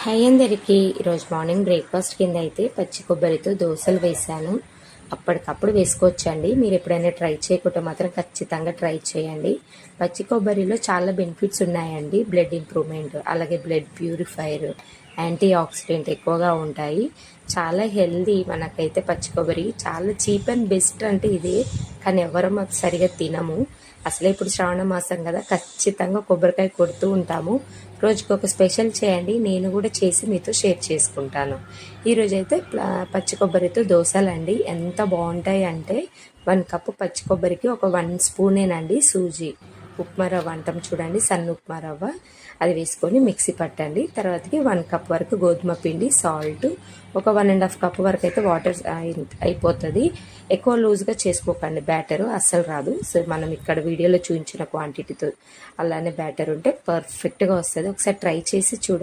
Hi అందరికీ. ఈరోజు morning breakfast కింద అయితే పచ్చి కొబ్బరితో దోశలు వేశాను. అప్పటికప్పుడు వేసుకోవచ్చండి. మీరు ఎప్పుడైనా ట్రై చేయకుంటే మాత్రం ఖచ్చితంగా ట్రై చేయండి. పచ్చి కొబ్బరిలో చాలా బెనిఫిట్స్ ఉన్నాయండి. బ్లడ్ ఇంప్రూవ్మెంట్, అలాగే బ్లడ్ ప్యూరిఫైర్, యాంటీ ఆక్సిడెంట్ ఎక్కువగా ఉంటాయి. చాలా హెల్దీ. మనకైతే పచ్చి కొబ్బరి చాలా చీప్ అండ్ బెస్ట్ అంటే ఇదే. కానీ ఎవరు మాకు సరిగా తినము. అసలే ఇప్పుడు శ్రావణ మాసం కదా, ఖచ్చితంగా కొబ్బరికాయ కొడుతూ ఉంటాము. రోజుకి ఒక స్పెషల్ చేయండి. నేను కూడా చేసి మీతో షేర్ చేసుకుంటాను. ఈరోజైతే పచ్చి కొబ్బరితో దోశలండి. ఎంత బాగుంటాయి అంటే 1 కప్పు పచ్చి కొబ్బరికి ఒక 1 స్పూనేనండి సూజీ ఉప్మా రవ్వ అంటాం చూడండి, సన్న ఉప్మా రవ్వ, అది వేసుకొని మిక్సీ పట్టండి. తర్వాతకి 1 కప్ వరకు గోధుమ పిండి, సాల్ట్, ఒక 1.5 కప్ వరకు అయితే వాటర్ అయిపోతుంది. ఎక్కువ లూజ్గా చేసుకోకండి, బ్యాటర్ అస్సలు రాదు. సో మనం ఇక్కడ వీడియోలో చూపించిన క్వాంటిటీతో అలానే బ్యాటర్ ఉంటే పర్ఫెక్ట్గా వస్తుంది. ఒకసారి ట్రై చేసి చూడండి.